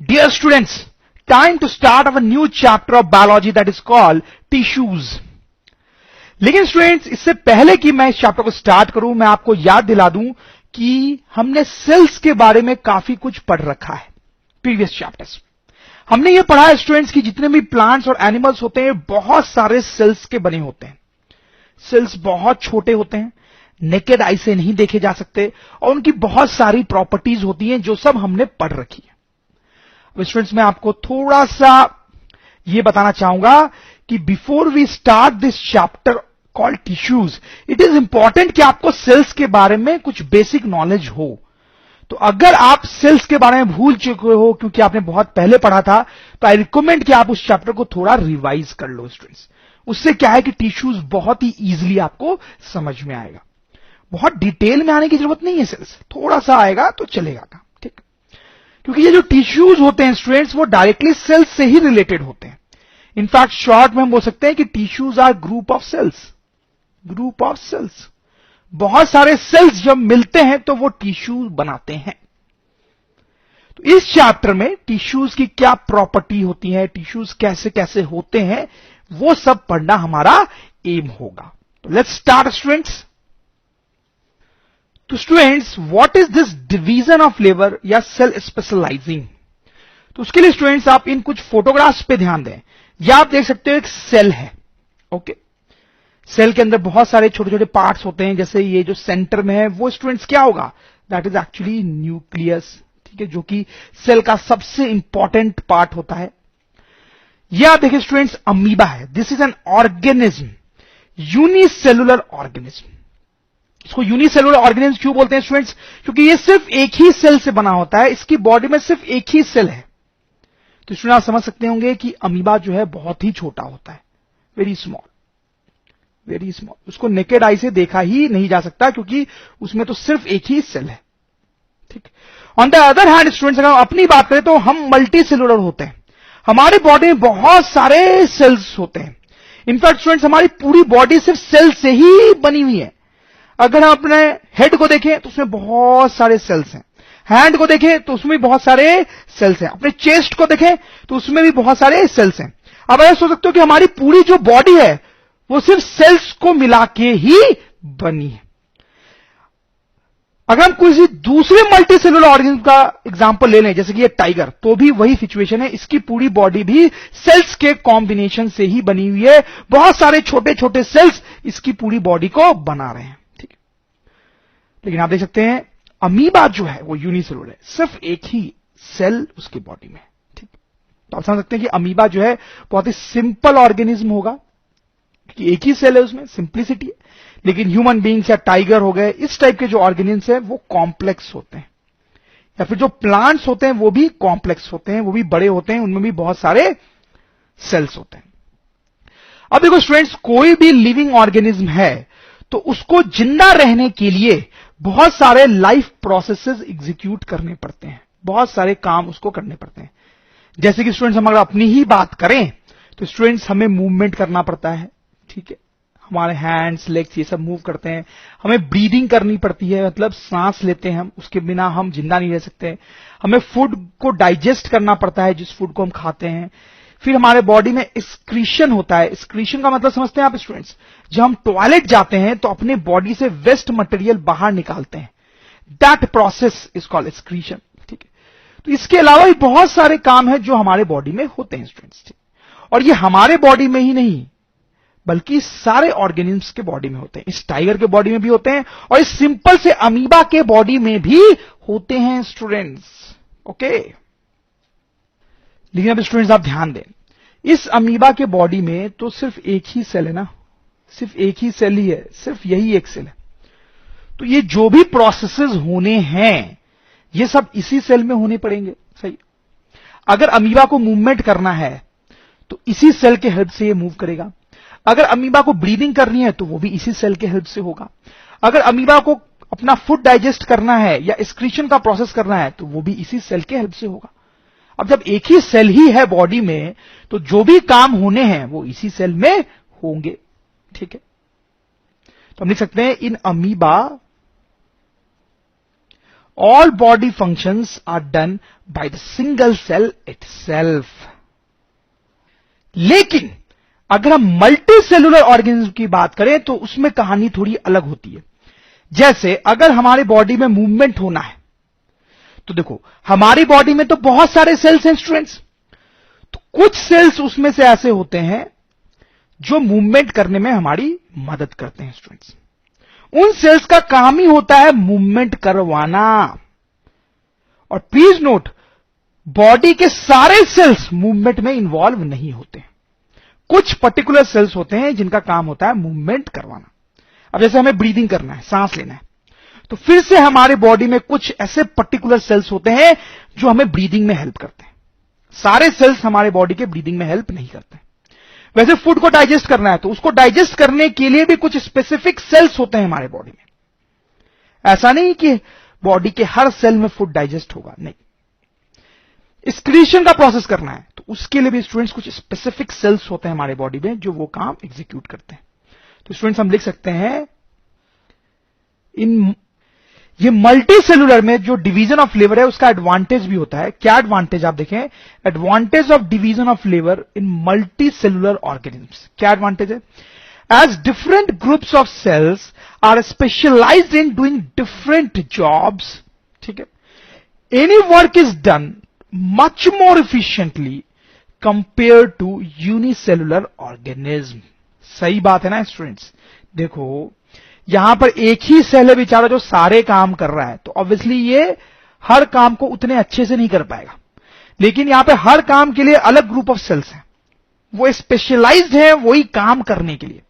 Dear students, time to start our new chapter of biology that is called tissues. लेकिन students, इससे पहले कि मैं इस चैप्टर को स्टार्ट करूं, मैं आपको याद दिला दूं कि हमने सेल्स के बारे में काफी कुछ पढ़ रखा है प्रीवियस चैप्टर्स। हमने ये पढ़ा है स्टूडेंट्स कि जितने भी प्लांट्स और एनिमल्स होते हैं बहुत सारे सेल्स के बने होते हैं। सेल्स बहुत छोटे होते हैं, नेकेड आई से नहीं देखे जा सकते और उनकी बहुत सारी प्रॉपर्टीज होती हैं जो सब हमने पढ़ रखी है। अब स्टूडेंट्स, मैं आपको थोड़ा सा ये बताना चाहूंगा कि before we start this chapter called tissues, it is important कि आपको सेल्स के बारे में कुछ बेसिक नॉलेज हो। तो अगर आप सेल्स के बारे में भूल चुके हो क्योंकि आपने बहुत पहले पढ़ा था, तो आई रिकमेंड कि आप उस चैप्टर को थोड़ा रिवाइज कर लो स्टूडेंट्स। उससे क्या है कि टिश्यूज बहुत ही इजीली आपको समझ में आएगा। बहुत डिटेल में आने की जरूरत नहीं है, सेल्स थोड़ा सा आएगा तो चलेगा काम, ठीक। क्योंकि ये जो टिश्यूज होते हैं स्टूडेंट्स, वो डायरेक्टली सेल्स से ही रिलेटेड होते हैं। इनफैक्ट शॉर्ट में हम बोल सकते हैं कि tissues are group of cells. Group of cells, बहुत सारे सेल्स जब मिलते हैं तो वो टिश्यूज बनाते हैं। तो इस चैप्टर में टिश्यूज की क्या प्रॉपर्टी होती है, टिश्यूज कैसे कैसे होते हैं, वो सब पढ़ना हमारा एम होगा। तो लेट्स स्टार्ट स्टूडेंट्स। तो students, what is this division of labour या सेल स्पेशलाइजिंग? तो उसके लिए स्टूडेंट्स आप इन कुछ फोटोग्राफ्स पे ध्यान दें। या आप देख सकते हो एक सेल है, ओके। सेल के अंदर बहुत सारे छोटे छोटे पार्ट्स होते हैं, जैसे ये जो सेंटर में है वो स्टूडेंट्स क्या होगा? दैट इज एक्चुअली न्यूक्लियस, ठीक है, जो कि सेल का सबसे इंपॉर्टेंट पार्ट होता है। यह आप देखिए स्टूडेंट्स, अमीबा है। This is an organism, unicellular organism. इसको यूनिसेलुलर ऑर्गेनिज्म क्यों बोलते हैं स्टूडेंट्स? क्योंकि ये सिर्फ एक ही सेल से बना होता है, इसकी बॉडी में सिर्फ एक ही सेल है। तो स्टूडेंट आप समझ सकते होंगे कि अमीबा जो है बहुत ही छोटा होता है, वेरी स्मॉल, वेरी स्मॉल। उसको नेकेड आई से देखा ही नहीं जा सकता क्योंकि उसमें तो सिर्फ एक ही सेल है, ठीक। On the other hand students, अगर हम अपनी बात करें तो हम मल्टी सेलुलर होते हैं। हमारी बॉडी में बहुत सारे सेल्स होते हैं। इनफैक्ट स्टूडेंट्स, हमारी पूरी बॉडी सिर्फ सेल से ही बनी हुई है। अगर हम अपने हेड को देखें तो उसमें बहुत सारे सेल्स हैं, हैंड को देखें तो उसमें भी बहुत सारे सेल्स हैं, अपने चेस्ट को देखें तो उसमें भी बहुत सारे सेल्स हैं। अब ऐसा सोच सकते हो कि हमारी पूरी जो बॉडी है वो सिर्फ सेल्स को मिला के ही बनी है। अगर हम किसी दूसरे मल्टी सेलुलर ऑर्गेनिज्म का एग्जांपल ले लें, जैसे कि ये टाइगर, तो भी वही सिचुएशन है। इसकी पूरी बॉडी भी सेल्स के कॉम्बिनेशन से ही बनी हुई है। बहुत सारे छोटे छोटे सेल्स इसकी पूरी बॉडी को बना रहे हैं, ठीक। लेकिन आप देख सकते हैं अमीबा जो है वो यूनिसेलुलर है, सिर्फ एक ही सेल उसकी बॉडी में, ठीक। तो आप समझ सकते हैं कि अमीबा जो है बहुत ही सिंपल ऑर्गेनिज्म होगा कि एक ही सेल है, उसमें सिंप्लिसिटी है। लेकिन ह्यूमन बींग्स या टाइगर हो गए, इस टाइप के जो ऑर्गेनिज्म है वो कॉम्प्लेक्स होते हैं। या फिर जो प्लांट्स होते हैं वो भी कॉम्प्लेक्स होते हैं, वो भी बड़े होते हैं, उनमें भी बहुत सारे सेल्स होते हैं। अब देखो स्टूडेंट्स, कोई भी लिविंग ऑर्गेनिज्म है तो उसको जिंदा रहने के लिए बहुत सारे लाइफ प्रोसेसेस एग्जीक्यूट करने पड़ते हैं, बहुत सारे काम उसको करने पड़ते हैं। जैसे कि स्टूडेंट्स, हम अगर अपनी ही बात करें तो स्टूडेंट्स हमें मूवमेंट करना पड़ता है, ठीक है। हमारे हैंड्स, लेग्स ये सब मूव करते हैं। हमें ब्रीदिंग करनी पड़ती है, मतलब सांस लेते हैं हम, उसके बिना हम जिंदा नहीं रह सकते। हमें फूड को डाइजेस्ट करना पड़ता है, जिस फूड को हम खाते हैं। फिर हमारे बॉडी में एक्सक्रीशन होता है। एक्सक्रीशन का मतलब समझते हैं आप स्टूडेंट्स? जब हम टॉयलेट जाते हैं तो अपने बॉडी से वेस्ट मटेरियल बाहर निकालते हैं, that process is called excretion, ठीक है। तो इसके अलावा भी बहुत सारे काम हैं जो हमारे बॉडी में होते हैं स्टूडेंट्स, ठीक। और ये हमारे बॉडी में ही नहीं बल्कि सारे ऑर्गेनिज्म्स के बॉडी में होते हैं। इस टाइगर के बॉडी में भी होते हैं और इस सिंपल से अमीबा के बॉडी में भी होते हैं स्टूडेंट्स, ओके। लेकिन अब स्टूडेंट्स आप ध्यान दें, इस अमीबा के बॉडी में तो सिर्फ एक ही सेल है ना, सिर्फ एक ही सेल ही है, सिर्फ यही एक सेल है। तो ये जो भी प्रोसेसेस होने हैं ये सब इसी सेल में होने पड़ेंगे, सही। अगर अमीबा को मूवमेंट करना है तो इसी सेल के हेल्प से ये मूव करेगा। अगर अमीबा को ब्रीदिंग करनी है तो वो भी इसी सेल के हेल्प से होगा। अगर अमीबा को अपना फूड डाइजेस्ट करना है या एक्सक्रीशन का प्रोसेस करना है तो वो भी इसी सेल के हेल्प से होगा। अब जब एक ही सेल ही है बॉडी में तो जो भी काम होने हैं वो इसी सेल में होंगे, ठीक है। तो हम लिख सकते हैं in amoeba All body functions are done by the single cell itself. लेकिन अगर हम मल्टी सेलुलर ऑर्गेनिज्म की बात करें तो उसमें कहानी थोड़ी अलग होती है. जैसे अगर हमारे बॉडी में मूवमेंट होना है तो देखो हमारी बॉडी में तो बहुत सारे सेल्स हैं स्टूडेंट्स. तो कुछ सेल्स उसमें से ऐसे होते हैं जो मूवमेंट करने में हमारी मदद करते हैं स्टूडेंट्स. उन सेल्स का काम ही होता है मूवमेंट करवाना. और प्लीज नोट, बॉडी के सारे सेल्स मूवमेंट में इन्वॉल्व नहीं होते. कुछ पर्टिकुलर सेल्स होते हैं जिनका काम होता है मूवमेंट करवाना. अब जैसे हमें ब्रीदिंग करना है, सांस लेना है, तो फिर से हमारे बॉडी में कुछ ऐसे पर्टिकुलर सेल्स होते हैं जो हमें ब्रीदिंग में हेल्प करते हैं. सारे सेल्स हमारे बॉडी के ब्रीदिंग में हेल्प नहीं करते. वैसे फूड को डाइजेस्ट करना है तो उसको डाइजेस्ट करने के लिए भी कुछ स्पेसिफिक सेल्स होते हैं हमारे बॉडी में. ऐसा नहीं कि बॉडी के हर सेल में फूड डाइजेस्ट होगा, नहीं. एक्सक्रीशन का प्रोसेस करना है तो उसके लिए भी स्टूडेंट्स कुछ स्पेसिफिक सेल्स होते हैं हमारे बॉडी में जो वो काम एग्जीक्यूट करते हैं. तो स्टूडेंट्स हम लिख सकते हैं ये मल्टी सेलुलर में जो डिवीजन ऑफ लेबर है उसका एडवांटेज भी होता है. क्या एडवांटेज आप देखें, advantage of division of labour in multi cellular organisms. क्या एडवांटेज है? As different groups of cells are specialised in doing different jobs, ठीक है, any work is done much more efficiently compare to unicellular organism. सही बात है ना students. देखो यहां पर एक ही सेल है बेचारा जो सारे काम कर रहा है, तो ऑब्वियसली ये हर काम को उतने अच्छे से नहीं कर पाएगा. लेकिन यहां पे हर काम के लिए अलग ग्रुप ऑफ सेल्स हैं, वो स्पेशलाइज्ड हैं वही काम करने के लिए,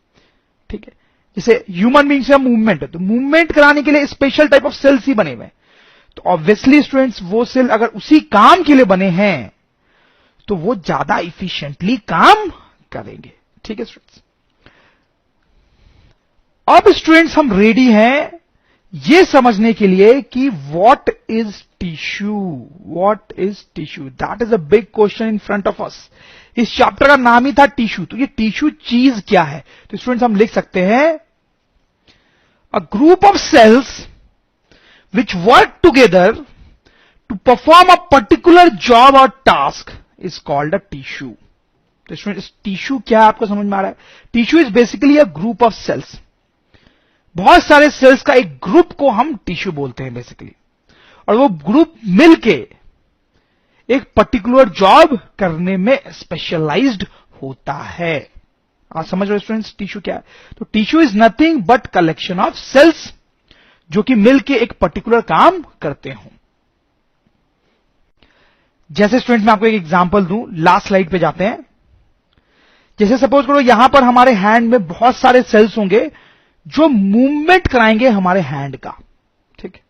ठीक है. जैसे ह्यूमन बीइंग से मूवमेंट है तो मूवमेंट कराने के लिए स्पेशल टाइप ऑफ सेल्स ही बने हुए हैं. तो ऑब्वियसली स्टूडेंट्स वो सेल अगर उसी काम के लिए बने हैं तो वो ज्यादा इफिशिएंटली काम करेंगे, ठीक है स्टूडेंट्स. अब स्टूडेंट्स हम रेडी हैं ये समझने के लिए कि what is tissue. What is tissue, that is a big question in front of us. इस चैप्टर का नाम ही था टिश्यू. तो ये टिश्यू चीज क्या है? तो स्टूडेंट्स हम लिख सकते हैं a group of cells which work together to perform a particular job or task is called a tissue. तो इसमें टिश्यू क्या है आपको समझ में आ रहा है? Tissue is basically a group of cells. बहुत सारे सेल्स का एक ग्रुप को हम टिश्यू बोलते हैं बेसिकली. और वो ग्रुप मिलके एक पर्टिकुलर जॉब करने में स्पेशलाइज्ड होता है. आप समझ रहे हो स्टूडेंट्स टिश्यू क्या है? तो tissue is nothing but collection of cells जो कि मिलके एक पर्टिकुलर काम करते हो. जैसे स्टूडेंट्स मैं आपको एक एग्जांपल दूं, लास्ट स्लाइड पे जाते हैं. जैसे सपोज करो यहां पर हमारे हैंड में बहुत सारे सेल्स होंगे जो मूवमेंट कराएंगे हमारे हैंड का, ठीक है.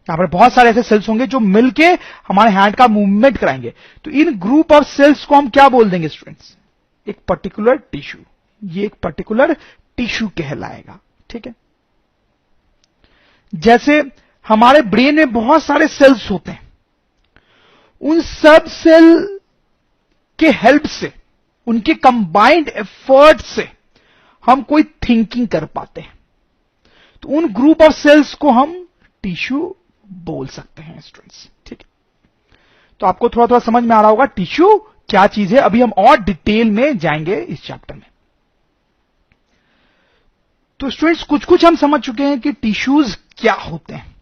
यहां पर बहुत सारे ऐसे सेल्स होंगे जो मिलके हमारे हैंड का मूवमेंट कराएंगे. तो इन ग्रुप ऑफ सेल्स को हम क्या बोल देंगे स्टूडेंट्स? एक पर्टिकुलर टिश्यू. ये एक पर्टिकुलर टिश्यू कहलाएगा, ठीक है. जैसे हमारे ब्रेन में बहुत सारे सेल्स होते हैं, उन सब सेल के हेल्प से, उनके कंबाइंड एफर्ट से हम कोई थिंकिंग कर पाते हैं. तो उन ग्रुप ऑफ सेल्स को हम टिश्यू बोल सकते हैं स्टूडेंट्स, ठीक है. तो आपको थोड़ा थोड़ा समझ में आ रहा होगा टिश्यू क्या चीज है. अभी हम और डिटेल में जाएंगे इस चैप्टर में. तो स्टूडेंट्स कुछ कुछ हम समझ चुके हैं कि टिश्यूज क्या होते हैं.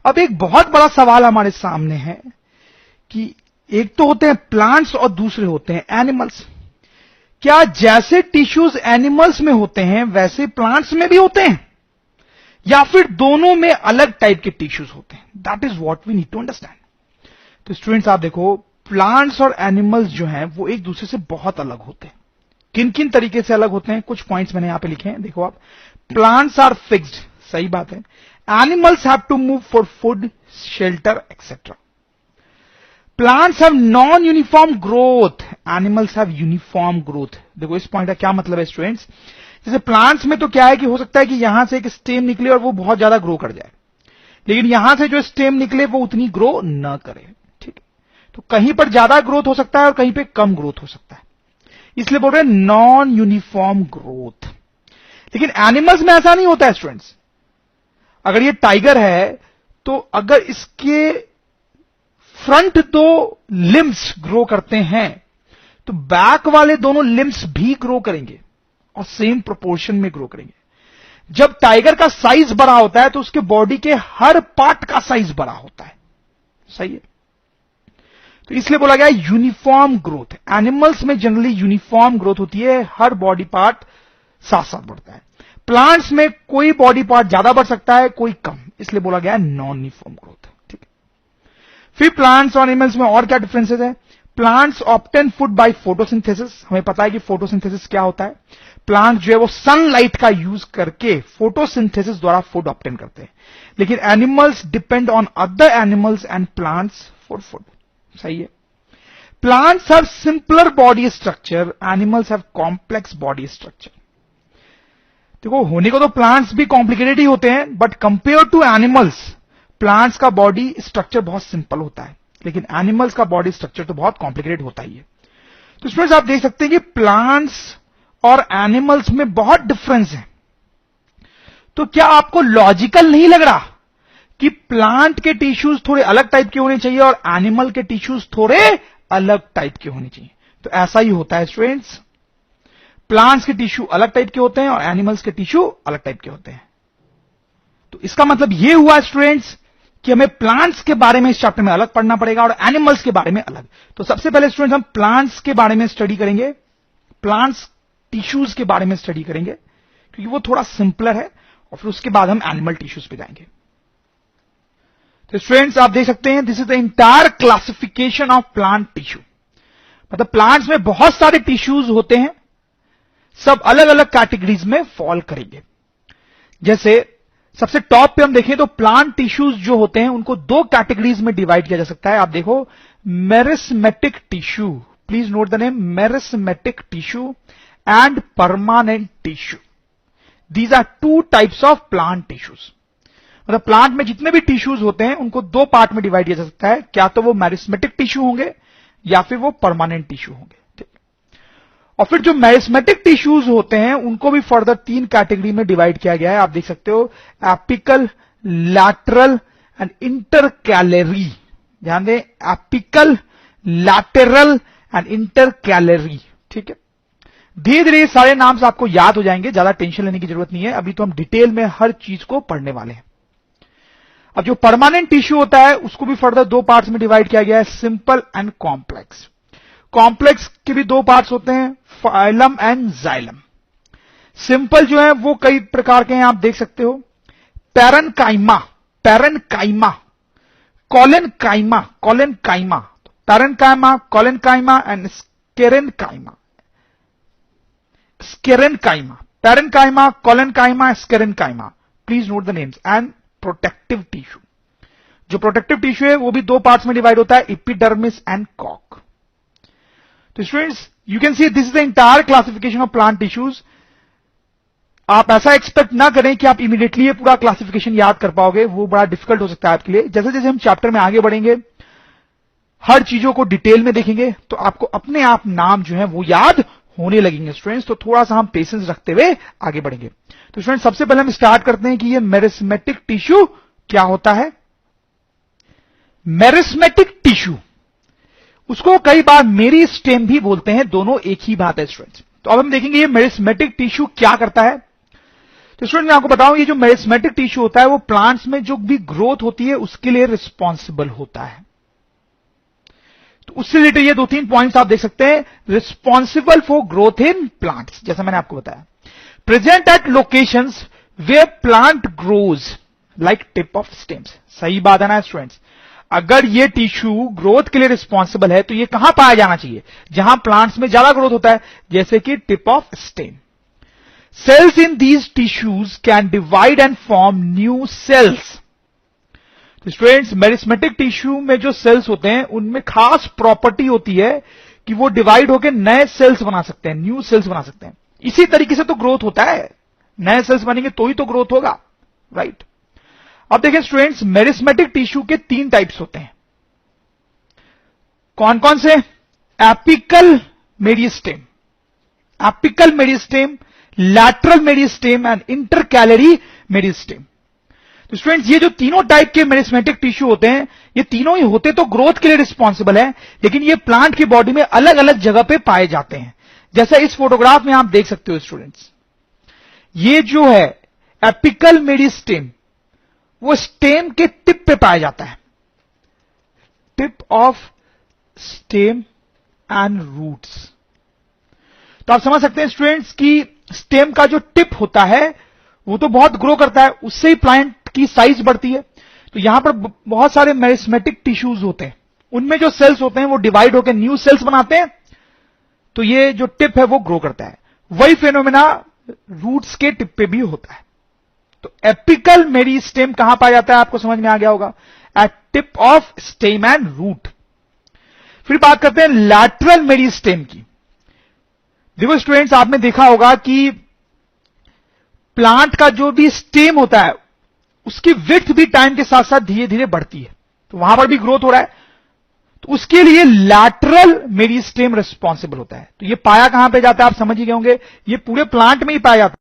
अब एक बहुत बड़ा सवाल हमारे सामने है कि एक तो होते हैं प्लांट्स और दूसरे होते हैं एनिमल्स. क्या जैसे टिश्यूज एनिमल्स में होते हैं वैसे प्लांट्स में भी होते हैं, या फिर दोनों में अलग टाइप के टिश्यूज होते हैं? That is what we need to understand. तो स्टूडेंट्स आप देखो प्लांट्स और एनिमल्स जो हैं वो एक दूसरे से बहुत अलग होते हैं. किन किन तरीके से अलग होते हैं कुछ पॉइंट्स मैंने यहां पे लिखे हैं. देखो आप, प्लांट्स आर फिक्स्ड, सही बात है. Animals have to move for food, shelter etcetera. Plants have non uniform growth, animals have uniform growth. देखो इस पॉइंट का क्या मतलब है स्टूडेंट्स. जैसे प्लांट्स में तो क्या है कि हो सकता है कि यहां से एक स्टेम निकले और वो बहुत ज्यादा ग्रो कर जाए, लेकिन यहां से जो स्टेम निकले वो उतनी ग्रो न करे, ठीक है. तो कहीं पर ज्यादा ग्रोथ हो सकता है और कहीं पे कम ग्रोथ हो सकता है, इसलिए बोल रहे हैं नॉन यूनिफॉर्म ग्रोथ. लेकिन एनिमल्स में ऐसा नहीं होता है स्टूडेंट्स. अगर ये टाइगर है तो अगर इसके फ्रंट दो लिम्स ग्रो करते हैं तो बैक वाले दोनों लिम्स भी ग्रो करेंगे और सेम प्रोपोर्शन में ग्रो करेंगे। जब टाइगर का साइज बड़ा होता है तो उसके बॉडी के हर पार्ट का साइज बड़ा होता है। सही है, तो इसलिए बोला गया यूनिफॉर्म ग्रोथ। एनिमल्स में जनरली यूनिफॉर्म ग्रोथ होती है, हर बॉडी पार्ट साथ साथ बढ़ता है। प्लांट्स में कोई बॉडी पार्ट ज्यादा बढ़ सकता है, कोई कम, इसलिए बोला गया नॉन यूनिफॉर्म ग्रोथ। ठीक है, फिर प्लांट्स और एनिमल्स में और क्या डिफरेंसेस है? Plants obtain food by photosynthesis. हमें पता है कि फोटोसिंथेसिस क्या होता है। प्लांट जो है वो सनलाइट का यूज करके फोटोसिंथेसिस द्वारा फूड ऑब्टेन करते हैं, लेकिन animals depend on other animals and plants for food. सही है, plants have simpler body structure, animals have complex body structure. देखो, होने को तो प्लांट्स भी कॉम्प्लिकेटेड ही होते हैं, but compare to animals plants का बॉडी स्ट्रक्चर बहुत सिंपल होता है, लेकिन एनिमल्स का बॉडी स्ट्रक्चर तो बहुत कॉम्प्लिकेटेड होता ही है। तो स्टूडेंट्स, आप देख सकते हैं कि प्लांट्स और एनिमल्स में बहुत डिफरेंस है। तो क्या आपको लॉजिकल नहीं लग रहा कि प्लांट के टिश्यूज थोड़े अलग टाइप के होने चाहिए और एनिमल के टिश्यूज थोड़े अलग टाइप के होने चाहिए? तो ऐसा ही होता है स्टूडेंट्स, प्लांट्स के टिश्यू अलग टाइप के होते हैं और एनिमल्स के टिश्यू अलग टाइप के होते हैं। तो इसका मतलब यह हुआ स्टूडेंट्स कि हमें प्लांट्स के बारे में इस चैप्टर में अलग पढ़ना पड़ेगा और एनिमल्स के बारे में अलग। तो सबसे पहले स्टूडेंट्स हम प्लांट्स के बारे में स्टडी करेंगे, प्लांट्स टिश्यूज के बारे में स्टडी करेंगे, क्योंकि वो थोड़ा सिंपलर है, और फिर उसके बाद हम एनिमल टिश्यूज पे जाएंगे। तो स्टूडेंट्स, आप देख सकते हैं this is the entire classification of plant tissue. मतलब प्लांट्स में बहुत सारे टिश्यूज होते हैं, सब अलग अलग कैटेगरीज में फॉल करेंगे। जैसे सबसे टॉप पे हम देखें तो प्लांट टिश्यूज जो होते हैं उनको दो कैटेगरीज में डिवाइड किया जा सकता है। आप देखो, meristematic tissue, please note the name, meristematic tissue and permanent tissue. These are two types of plant tissues. मतलब प्लांट में जितने भी टिश्यूज होते हैं उनको दो पार्ट में डिवाइड किया जा सकता है, क्या तो वो मेरिस्मेटिक टिश्यू होंगे या फिर वो परमानेंट टिश्यू होंगे। ठीक, और फिर जो मेरिस्मेटिक टिश्यूज होते हैं उनको भी फर्दर तीन कैटेगरी में डिवाइड किया गया है। आप देख सकते हो, एपिकल, लैटरल एंड इंटरकैलरी। ध्यान दें, एपिकल, लैटरल एंड इंटरकैलरी। ठीक है, धीरे धीरे सारे नाम से आपको याद हो जाएंगे, ज्यादा टेंशन लेने की जरूरत नहीं है, अभी तो हम डिटेल में हर चीज को पढ़ने वाले हैं। अब जो परमानेंट टिश्यू होता है उसको भी फर्दर दो पार्ट्स में डिवाइड किया गया है, सिंपल एंड कॉम्प्लेक्स। कॉम्प्लेक्स के भी दो पार्ट्स होते हैं, फाइलम एंड जाइलम। सिंपल जो है वो कई प्रकार के हैं, आप देख सकते हो, parenchyma, parenchyma, collenchyma, collenchyma, parenchyma, collenchyma and sclerenchyma, sclerenchyma, parenchyma, collenchyma, sclerenchyma. Please note the names. And protective tissue, जो प्रोटेक्टिव टिश्यू है वो भी दो पार्ट्स में डिवाइड होता है, एपिडर्मिस एंड कॉक। तो students, you can see this is the entire classification of plant tissues. आप ऐसा एक्सपेक्ट ना करें कि आप इमीडिएटली ये पूरा क्लासिफिकेशन याद कर पाओगे, वो बड़ा डिफिकल्ट हो सकता है आपके लिए। जैसे जैसे हम चैप्टर में आगे बढ़ेंगे, हर चीजों को डिटेल में देखेंगे, तो आपको अपने आप नाम जो है वो याद होने लगेंगे स्टूडेंट्स। तो थोड़ा सा हम पेशेंस रखते हुए आगे बढ़ेंगे। तो स्टूडेंट्स, सबसे पहले हम स्टार्ट करते हैं कि ये मेरिस्मेटिक टिश्यू क्या होता है। मेरिस्मेटिक टिश्यू, उसको कई बार मेरिस्टेम भी बोलते हैं, दोनों एक ही बात है स्टूडेंट्स। तो अब हम देखेंगे ये मेरिस्मेटिक टिश्यू क्या करता है। तो स्टूडेंट, मैं आपको बताऊं, ये जो मेरिस्मेटिक टिश्यू होता है वो प्लांट्स में जो भी ग्रोथ होती है उसके लिए रिस्पॉन्सिबल होता है। तो उससे रिलेटेड ये दो तीन पॉइंट्स आप देख सकते हैं। Responsible for growth in plants, जैसा मैंने आपको बताया, present at locations where plant grows like tip of stems. सही बात है ना स्टूडेंट्स, अगर ये टिश्यू ग्रोथ के लिए रिस्पॉन्सिबल है तो ये कहां पाया जाना चाहिए? जहां प्लांट्स में ज्यादा ग्रोथ होता है, जैसे कि tip of stem. Cells in these tissues can divide and form new cells. तो स्टूडेंट्स, मेरिस्मेटिक टिश्यू में जो सेल्स होते हैं उनमें खास प्रॉपर्टी होती है कि वो डिवाइड होकर नए सेल्स बना सकते हैं, न्यू सेल्स बना सकते हैं। इसी तरीके से तो ग्रोथ होता है, नए सेल्स बनेंगे तो ही तो ग्रोथ होगा, राइट। अब देखिए स्टूडेंट्स, मेरिस्मेटिक टिश्यू के तीन टाइप्स होते हैं। कौन कौन से? Apical meristem, apical meristem, lateral meristem and intercalary meristem. तो स्टूडेंट्स ये जो तीनों टाइप के मेरिस्मेटिक टिश्यू होते हैं, ये तीनों ही होते तो ग्रोथ के लिए रिस्पॉन्सिबल है, लेकिन ये प्लांट की बॉडी में अलग अलग जगह पे पाए जाते हैं। जैसा इस फोटोग्राफ में आप देख सकते हो स्टूडेंट्स, ये जो है एपिकल मेरिस्टेम, वो स्टेम के टिप पे पाया जाता है, tip of stem and roots. तो आप समझ सकते हैं स्टूडेंट्स कि स्टेम का जो टिप होता है वो तो बहुत ग्रो करता है, उससे ही प्लांट की साइज बढ़ती है। तो यहां पर बहुत सारे मेरिस्मेटिक टिश्यूज होते हैं, उनमें जो सेल्स होते हैं वो डिवाइड होकर न्यू सेल्स बनाते हैं, तो ये जो टिप है वो ग्रो करता है। वही फेनोमेना रूट्स के टिप पे भी होता है। तो एपिकल मेरिस्टेम कहां पाया जाता है, आपको समझ में आ गया होगा, at tip of stem and root. फिर बात करते हैं लैटरल मेरिस्टेम की। देखो स्टूडेंट्स, आपने देखा होगा कि प्लांट का जो भी स्टेम होता है उसकी विड्थ भी टाइम के साथ साथ धीरे धीरे बढ़ती है, तो वहां पर भी ग्रोथ हो रहा है, तो उसके लिए लैटरल मेरिस्टेम रिस्पॉन्सिबल होता है। तो ये पाया कहां पे जाता है, आप समझ ही गए होंगे, ये पूरे प्लांट में ही पाया जाता है।